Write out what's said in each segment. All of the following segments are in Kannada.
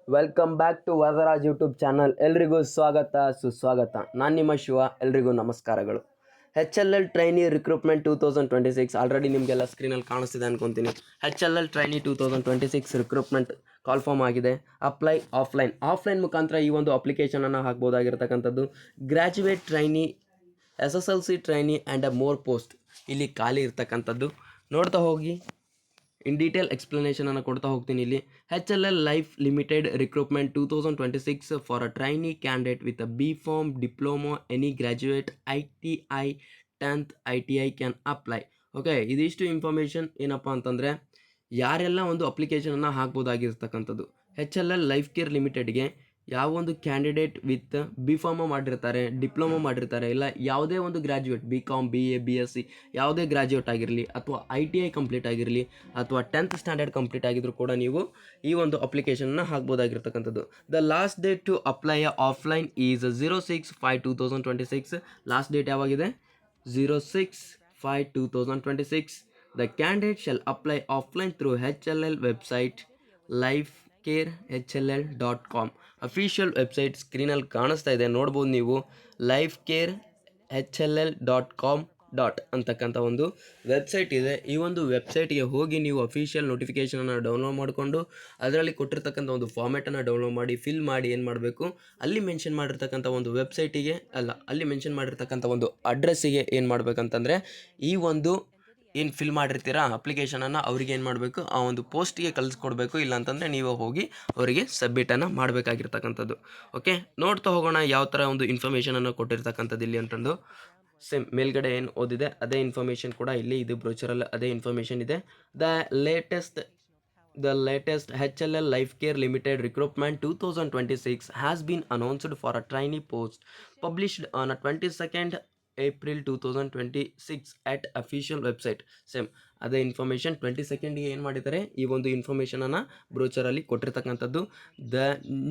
Welcome back to Varadaraj YouTube channel. ಎಲ್ರಿಗೂ ಸ್ವಾಗತ ಸುಸ್ವಾಗತ. ನಾನು ನಿಮ್ಮ ಶಿವ. ಎಲ್ರಿಗೂ ನಮಸ್ಕಾರಗಳು. HLL ಟ್ರೈನಿ ರಿಕ್ರೂಟ್ಮೆಂಟ್ 2026 ಆಲ್ರೆಡಿ ನಿಮಗೆಲ್ಲ ಸ್ಕ್ರೀನಲ್ಲಿ ಕಾಣಿಸ್ತಿದೆ ಅನ್ಕೊತೀನಿ. HLL ಟ್ರೈನಿ 2026 ರಿಕ್ರೂಟ್ಮೆಂಟ್ ಕಾಲ್ಫಾರ್ಮ್ ಆಗಿದೆ. ಅಪ್ಲೈ ಆಫ್ಲೈನ್ ಮುಖಾಂತರ ಈ ಒಂದು ಅಪ್ಲಿಕೇಶನನ್ನು ಹಾಕ್ಬೋದಾಗಿರ್ತಕ್ಕಂಥದ್ದು. Graduate trainee, SSLC trainee and more post ಇಲ್ಲಿ ಖಾಲಿ ಇರ್ತಕ್ಕಂಥದ್ದು. ನೋಡ್ತಾ ಹೋಗಿ ಇನ್ ಡೀಟೇಲ್ ಎಕ್ಸ್ಪ್ಲನೇಷನನ್ನು ಕೊಡ್ತಾ ಹೋಗ್ತೀನಿ. ಇಲ್ಲಿ HLL life limited recruitment 2026 for a trainee candidate with a BPharm diploma any graduate ITI 10th ITI can apply. Okay, ಇದಿಷ್ಟು ಇನ್ಫಾರ್ಮೇಷನ್ ಏನಪ್ಪ ಅಂತಂದರೆ ಯಾರೆಲ್ಲ ಒಂದು ಅಪ್ಲಿಕೇಶನನ್ನು ಹಾಕ್ಬೋದಾಗಿರ್ತಕ್ಕಂಥದ್ದು. HLL ಲೈಫ್ ಕೇರ್ ಲಿಮಿಟೆಡ್ಗೆ ಯಾವ ಒಂದು ಕ್ಯಾಂಡಿಡೇಟ್ ವಿತ್ BPharm ಮಾಡಿರ್ತಾರೆ, ಡಿಪ್ಲೊಮಾ ಮಾಡಿರ್ತಾರೆ, ಇಲ್ಲ ಯಾವುದೇ ಒಂದು ಗ್ರ್ಯಾಜುಯೇಟ್ BCom BA BSc ಯಾವುದೇ ಗ್ರ್ಯಾಜುಯೇಟ್ ಆಗಿರಲಿ, ಅಥವಾ ITI ಕಂಪ್ಲೀಟ್ ಆಗಿರಲಿ, ಅಥವಾ 10th ಸ್ಟ್ಯಾಂಡರ್ಡ್ ಕಂಪ್ಲೀಟ್ ಆಗಿದ್ರು ಕೂಡ ನೀವು ಈ ಒಂದು ಅಪ್ಲಿಕೇಶನ್ನ ಹಾಕ್ಬೋದಾಗಿರ್ತಕ್ಕಂಥದ್ದು. The last date to apply offline is 06/5/2026. Last date ಯಾವಾಗಿದೆ? 06/5/2026. The candidate shall apply offline through HLL website lifecarehll.com. Official website ಸ್ಕ್ರೀನಲ್ಲಿ ಕಾಣಿಸ್ತಾ ಇದೆ, ನೋಡ್ಬೋದು ನೀವು. lifecarehll.com ಅಂತಕ್ಕಂಥ ಒಂದು ವೆಬ್ಸೈಟ್ ಇದೆ. ಈ ಒಂದು ವೆಬ್ಸೈಟ್ಗೆ ಹೋಗಿ ನೀವು ಅಫಿಷಿಯಲ್ ನೋಟಿಫಿಕೇಷನನ್ನು ಡೌನ್ಲೋಡ್ ಮಾಡಿಕೊಂಡು ಅದರಲ್ಲಿ ಕೊಟ್ಟಿರ್ತಕ್ಕಂಥ ಒಂದು ಫಾರ್ಮ್ಯಾಟನ್ನು ಡೌನ್ಲೋಡ್ ಮಾಡಿ ಫಿಲ್ ಮಾಡಿ ಏನು ಮಾಡಬೇಕು, ಅಲ್ಲಿ ಮೆನ್ಷನ್ ಮಾಡಿರ್ತಕ್ಕಂಥ ಒಂದು ವೆಬ್ಸೈಟಿಗೆ ಅಲ್ಲಿ ಮೆನ್ಷನ್ ಮಾಡಿರ್ತಕ್ಕಂಥ ಒಂದು ಅಡ್ರೆಸ್ಸಿಗೆ ಏನು ಮಾಡಬೇಕಂತಂದರೆ ಈ ಒಂದು ಏನು ಫಿಲ್ ಮಾಡಿರ್ತೀರಾ ಅಪ್ಲಿಕೇಶನನ್ನು ಅವ್ರಿಗೆ ಏನು ಮಾಡಬೇಕು, ಆ ಒಂದು ಪೋಸ್ಟಿಗೆ ಕಳಿಸ್ಕೊಡ್ಬೇಕು. ಇಲ್ಲಾಂತಂದರೆ ನೀವು ಹೋಗಿ ಅವರಿಗೆ ಸಬ್ಮಿಟನ್ನು ಮಾಡಬೇಕಾಗಿರ್ತಕ್ಕಂಥದ್ದು. ಓಕೆ, ನೋಡ್ತಾ ಹೋಗೋಣ ಯಾವ ಥರ ಒಂದು ಇನ್ಫಾರ್ಮೇಷನನ್ನು ಕೊಟ್ಟಿರ್ತಕ್ಕಂಥದ್ದು ಇಲ್ಲಿ ಅಂತಂದು. ಸೇಮ್ ಮೇಲ್ಗಡೆ ಏನು ಓದಿದೆ ಅದೇ ಇನ್ಫಾರ್ಮೇಷನ್ ಕೂಡ ಇಲ್ಲಿ ಇದು ಬ್ರೋಚರಲ್ಲಿ ಅದೇ ಇನ್ಫಾರ್ಮೇಷನ್ ಇದೆ. The latest HLL Life Care Limited recruitment 2026 has been announced for a trainee post published on a 22nd April 2026 at official website. Same ಅದೇ ಇನ್ಫಾರ್ಮೇಷನ್ 22nd ಏನು ಮಾಡಿದ್ದಾರೆ, ಈ ಒಂದು ಇನ್ಫಾರ್ಮೇಷನನ್ನು ಬ್ರೋಚರಲ್ಲಿ ಕೊಟ್ಟಿರ್ತಕ್ಕಂಥದ್ದು. The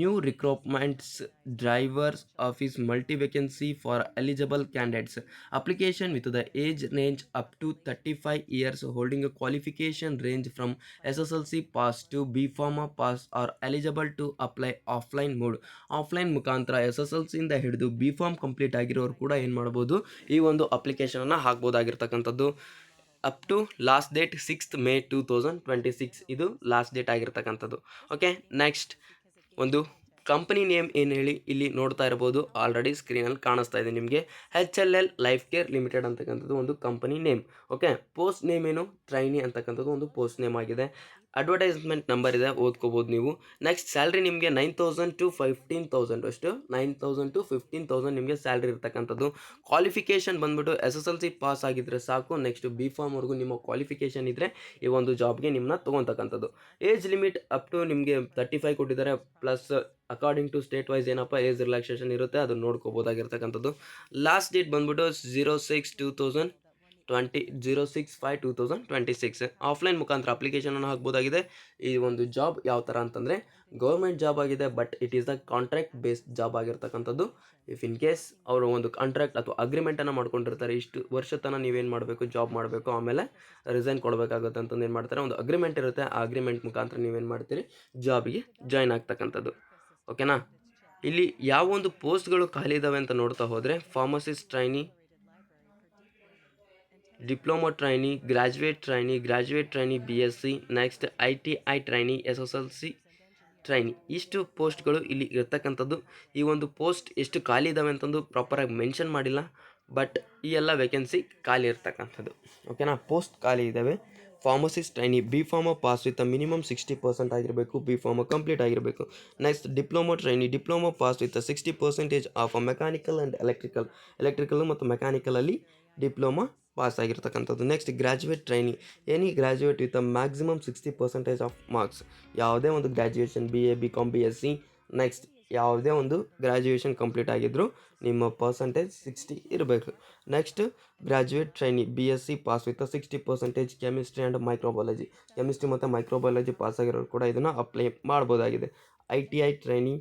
new recruitments drivers office multi vacancy for eligible candidates application with the age range up to 35 years holding a qualification range from SSLC pass to BPharm pass are eligible to apply offline mode. Offline ಮುಖಾಂತರ SSLC ಇಂದ ಹಿಡಿದು BPharm ಕಂಪ್ಲೀಟ್ ಆಗಿರೋರು ಕೂಡ ಏನು ಮಾಡ್ಬೋದು, ಈ ಒಂದು ಅಪ್ಲಿಕೇಶನನ್ನು ಹಾಕ್ಬೋದಾಗಿರ್ತಕ್ಕಂಥದ್ದು. Up to last date 6th May 2026 ಇದು ಲಾಸ್ಟ್ ಡೇಟ್ ಆಗಿರ್ತಕ್ಕಂಥದ್ದು. ಓಕೆ, ನೆಕ್ಸ್ಟ್ ಒಂದು ಕಂಪನಿ ನೇಮ್ ಏನು ಹೇಳಿ ಇಲ್ಲಿ ನೋಡ್ತಾ ಇರ್ಬೋದು, ಆಲ್ರೆಡಿ ಸ್ಕ್ರೀನಲ್ಲಿ ಕಾಣಿಸ್ತಾ ಇದೆ ನಿಮಗೆ. HLL ಲೈಫ್ ಕೇರ್ ಲಿಮಿಟೆಡ್ ಅಂತಕ್ಕಂಥದ್ದು ಒಂದು company name. Okay, post name ಏನು, ಟ್ರೈನಿ ಅಂತಕ್ಕಂಥದ್ದು ಒಂದು ಪೋಸ್ಟ್ ನೇಮ್ ಆಗಿದೆ. ಅಡ್ವರ್ಟೈಸ್ಮೆಂಟ್ ನಂಬರ್ ಇದೆ, ಓದ್ಕೋಬೋದು ನೀವು. ನೆಕ್ಸ್ಟ್ ಸ್ಯಾಲ್ರಿ ನಿಮಗೆ 9,000 to 15,000 ಅಷ್ಟು 9,000 to 15,000 ನಿಮಗೆ ಸ್ಯಾಲ್ರಿ ಇರ್ತಕ್ಕಂಥದ್ದು. ಕ್ವಾಲಿಫಿಕೇಷನ್ ಬಂದ್ಬಿಟ್ಟು SSLC ಪಾಸ್ ಆಗಿದ್ದರೆ ಸಾಕು. ನೆಕ್ಸ್ಟ್ BPharmವರೆಗೂ ನಿಮ್ಮ ಕ್ವಾಲಿಫಿಕೇಷನ್ ಇದ್ದರೆ ಈ ಒಂದು ಜಾಬ್ಗೆ ನಿಮ್ಮನ್ನ ತೊಗೊತಕ್ಕಂಥದ್ದು. ಏಜ್ ಲಿಮಿಟ್ ಅಪ್ ಟು ನಿಮಗೆ 35 ಕೊಟ್ಟಿದ್ದಾರೆ, plus according to state wise ಏನಪ್ಪ ಏಜ್ ರಿಲ್ಯಾಕ್ಸೇಷನ್ ಇರುತ್ತೆ, ಅದನ್ನು ನೋಡ್ಕೋಬೋದಾಗಿರ್ತಕ್ಕಂಥದ್ದು. ಲಾಸ್ಟ್ ಡೇಟ್ ಬಂದ್ಬಿಟ್ಟು 06/5/2026 ಆಫ್ಲೈನ್ ಮುಖಾಂತರ ಅಪ್ಲಿಕೇಶನನ್ನು ಹಾಕ್ಬೋದಾಗಿದೆ. ಈ ಒಂದು ಜಾಬ್ ಯಾವ ಥರ ಅಂತಂದರೆ ಗೌರ್ಮೆಂಟ್ ಜಾಬ್ ಆಗಿದೆ, but it is the contract based job ಆಗಿರ್ತಕ್ಕಂಥದ್ದು. ಇಫ್ ಇನ್ ಕೇಸ್ ಅವರು ಒಂದು ಕಾಂಟ್ರಾಕ್ಟ್ ಅಥವಾ ಅಗ್ರಿಮೆಂಟನ್ನು ಮಾಡ್ಕೊಂಡಿರ್ತಾರೆ, ಇಷ್ಟು ವರ್ಷ ತನಕ ನೀವೇನು ಮಾಡಬೇಕು, ಜಾಬ್ ಮಾಡಬೇಕು, ಆಮೇಲೆ ರಿಸೈನ್ ಕೊಡಬೇಕಾಗುತ್ತೆ ಅಂತಂದು ಏನು ಮಾಡ್ತಾರೆ, ಒಂದು ಅಗ್ರಿಮೆಂಟ್ ಇರುತ್ತೆ. ಆ ಅಗ್ರಿಮೆಂಟ್ ಮುಖಾಂತರ ನೀವೇನು ಮಾಡ್ತೀರಿ, ಜಾಬಿಗೆ ಜಾಯ್ನ್ ಆಗ್ತಕ್ಕಂಥದ್ದು. ಓಕೆನಾ. ಇಲ್ಲಿ ಯಾವ ಒಂದು ಪೋಸ್ಟ್ಗಳು ಖಾಲಿ ಇದ್ದಾವೆ ಅಂತ ನೋಡ್ತಾ ಹೋದರೆ pharmacist trainee, diploma trainee, graduate trainee BSc, next ITI trainee, SSLC trainee, ಇಷ್ಟು ಪೋಸ್ಟ್ಗಳು ಇಲ್ಲಿ ಇರ್ತಕ್ಕಂಥದ್ದು. ಈ ಒಂದು ಪೋಸ್ಟ್ ಎಷ್ಟು ಖಾಲಿ ಇದ್ದಾವೆ ಅಂತಂದು ಪ್ರಾಪರಾಗಿ ಮೆನ್ಷನ್ ಮಾಡಿಲ್ಲ, ಬಟ್ ಈ ಎಲ್ಲ ವೇಕೆನ್ಸಿ ಖಾಲಿ ಇರ್ತಕ್ಕಂಥದ್ದು. ಓಕೆನಾ, ಪೋಸ್ಟ್ ಖಾಲಿ ಇದ್ದಾವೆ. Pharmacist trainee BPharm pass with minimum 60% ಆಗಿರಬೇಕು, BPharm ಕಂಪ್ಲೀಟ್ ಆಗಿರಬೇಕು. Next diploma trainee, diploma pass with 60% of mechanical and electrical ಮತ್ತು ಮೆಕ್ಯಾನಿಕಲಲ್ಲಿ ಡಿಪ್ಲೊಮಾ ಪಾಸ್ ಆಗಿರ್ತಕ್ಕಂಥದ್ದು. Next graduate trainee, any graduate with maximum 60% of marks. ಯಾವುದೇ ಒಂದು graduation BA BCom BSc, next ಯಾವುದೇ ಒಂದು ಗ್ರ್ಯಾಜುಯೇಷನ್ ಕಂಪ್ಲೀಟ್ ಆಗಿದ್ದರೂ ನಿಮ್ಮ ಪರ್ಸಂಟೇಜ್ 60 ಇರಬೇಕು. Next graduate trainee BSc pass with 60% chemistry and microbiology, chemistry ಮತ್ತು ಮೈಕ್ರೋಬಯಾಲಜಿ ಪಾಸ್ ಆಗಿರೋರು ಕೂಡ ಇದನ್ನು ಅಪ್ಲೈ ಮಾಡ್ಬೋದಾಗಿದೆ. ITI trainee,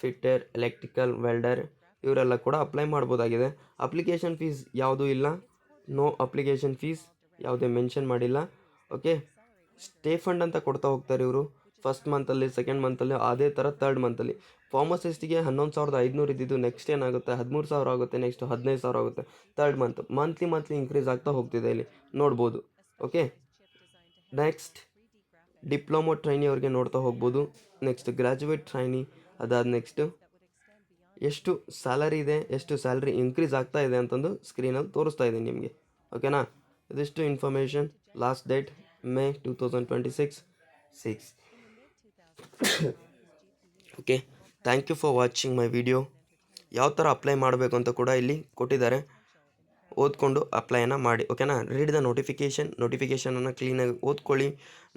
fitter, electrical, welder ಇವರೆಲ್ಲ ಕೂಡ ಅಪ್ಲೈ ಮಾಡ್ಬೋದಾಗಿದೆ. ಅಪ್ಲಿಕೇಶನ್ ಫೀಸ್ ಯಾವುದೂ ಇಲ್ಲ, ನೋ ಅಪ್ಲಿಕೇಶನ್ ಫೀಸ್ ಯಾವುದೇ ಮೆನ್ಷನ್ ಮಾಡಿಲ್ಲ. ಓಕೆ, ಸ್ಟೇ ಫಂಡ್ ಅಂತ ಕೊಡ್ತಾ ಹೋಗ್ತಾರೆ ಇವರು. ಫಸ್ಟ್ ಮಂತಲ್ಲಿ, ಸೆಕೆಂಡ್ ಮಂತಲ್ಲಿ, ಅದೇ ಥರ ತರ್ಡ್ ಮಂತಲ್ಲಿ. ಫಾರ್ಮಸಿಸ್ಟಿಗೆ 11,500 ಇದ್ದಿದ್ದು ನೆಕ್ಸ್ಟ್ ಏನಾಗುತ್ತೆ 13,000 ಆಗುತ್ತೆ, ನೆಕ್ಸ್ಟ್ 15,000 ಆಗುತ್ತೆ. ತರ್ಡ್ ಮಂತ್ಲಿ ಇನ್ಕ್ರೀಸ್ ಆಗ್ತಾ ಹೋಗ್ತಿದೆ ಇಲ್ಲಿ ನೋಡ್ಬೋದು. ಓಕೆ, ನೆಕ್ಸ್ಟ್ ಡಿಪ್ಲೊಮೊ ಟ್ರೈನಿ ಅವ್ರಿಗೆ ನೋಡ್ತಾ ಹೋಗ್ಬೋದು. ನೆಕ್ಸ್ಟ್ ಗ್ರ್ಯಾಜುಯೇಟ್ ಟ್ರೈನಿ, ಅದಾದ ನೆಕ್ಸ್ಟು ಎಷ್ಟು ಸ್ಯಾಲರಿ ಇದೆ, ಎಷ್ಟು ಸ್ಯಾಲರಿ ಇನ್ಕ್ರೀಸ್ ಆಗ್ತಾ ಇದೆ ಅಂತಂದು ಸ್ಕ್ರೀನಲ್ಲಿ ತೋರಿಸ್ತಾ ಇದ್ದೀನಿ ನಿಮಗೆ. ಓಕೆನಾ, ಇದಿಷ್ಟು information. Last date May 2026. Okay, thank you for watching my video. ಯಾವ ಥರ ಅಪ್ಲೈ ಮಾಡಬೇಕು ಅಂತ ಕೂಡ ಇಲ್ಲಿ ಕೊಟ್ಟಿದ್ದಾರೆ, ಓದ್ಕೊಂಡು ಅಪ್ಲೈನ ಮಾಡಿ. ಓಕೆನಾ, ರೀಡ್ ದ ನೋಟಿಫಿಕೇಷನನ್ನು ಕ್ಲೀನಾಗಿ ಓದ್ಕೊಳ್ಳಿ.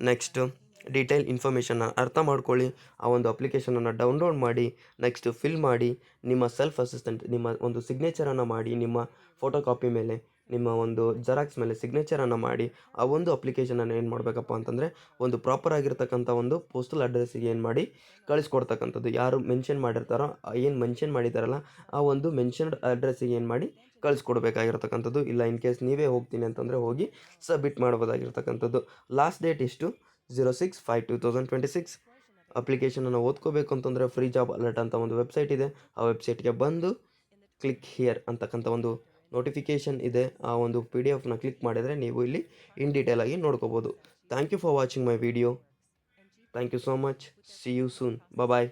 ನೆಕ್ಸ್ಟ್ ಡೀಟೇಲ್ ಇನ್ಫಾರ್ಮೇಷನ್ನ ಅರ್ಥ ಮಾಡ್ಕೊಳ್ಳಿ. ಆ ಒಂದು ಅಪ್ಲಿಕೇಶನನ್ನು ಡೌನ್ಲೋಡ್ ಮಾಡಿ, ನೆಕ್ಸ್ಟ್ ಫಿಲ್ ಮಾಡಿ. ನಿಮ್ಮ ಸೆಲ್ಫ್ ಅಸಿಸ್ಟೆಂಟ್ ನಿಮ್ಮ ಒಂದು ಸಿಗ್ನೇಚರನ್ನು ಮಾಡಿ, ನಿಮ್ಮ ಫೋಟೋ ಕಾಪಿ ಮೇಲೆ, ನಿಮ್ಮ ಒಂದು ಜೆರಾಕ್ಸ್ ಮೇಲೆ ಸಿಗ್ನೇಚರನ್ನು ಮಾಡಿ. ಆ ಒಂದು ಅಪ್ಲಿಕೇಶನನ್ನು ಏನು ಮಾಡಬೇಕಪ್ಪ ಅಂತಂದರೆ, ಒಂದು ಪ್ರಾಪರ್ ಆಗಿರ್ತಕ್ಕಂಥ ಒಂದು ಪೋಸ್ಟಲ್ ಅಡ್ರೆಸ್ಸಿಗೆ ಏನು ಮಾಡಿ ಕಳಿಸ್ಕೊಡ್ತಕ್ಕಂಥದ್ದು. ಯಾರು ಮೆನ್ಷನ್ ಮಾಡಿರ್ತಾರೋ, ಏನು ಮೆನ್ಷನ್ ಮಾಡಿದಾರಲ್ಲ ಆ ಒಂದು ಮೆನ್ಷನ್ಡ್ ಅಡ್ರೆಸ್ಸಿಗೆ ಏನು ಮಾಡಿ ಕಳಿಸ್ಕೊಡ್ಬೇಕಾಗಿರ್ತಕ್ಕಂಥದ್ದು. ಇಲ್ಲ ಇನ್ ಕೇಸ್ ನೀವೇ ಹೋಗ್ತೀನಿ ಅಂತಂದರೆ ಹೋಗಿ ಸಬ್ಮಿಟ್ ಮಾಡ್ಬೋದಾಗಿರ್ತಕ್ಕಂಥದ್ದು. ಲಾಸ್ಟ್ ಡೇಟ್ ಇಷ್ಟು 06/5/2026. ಅಪ್ಲಿಕೇಶನನ್ನು ಓದ್ಕೋಬೇಕು ಅಂತಂದರೆ ಫ್ರೀ ಜಾಬ್ ಅಲರ್ಟ್ ಅಂತ ಒಂದು ವೆಬ್ಸೈಟ್ ಇದೆ. ಆ ವೆಬ್ಸೈಟ್ಗೆ ಬಂದು ಕ್ಲಿಕ್ ಹಿಯರ್ ಅಂತಕ್ಕಂಥ ಒಂದು ನೋಟಿಫಿಕೇಷನ್ ಇದೆ. ಆ ಒಂದು PDF ಕ್ಲಿಕ್ ಮಾಡಿದರೆ ನೀವು ಇಲ್ಲಿ ಇನ್ ಡೀಟೇಲ್ ಆಗಿ ನೋಡ್ಕೋಬೋದು. Thank you for watching my video. Thank you so much. See you soon. Bye.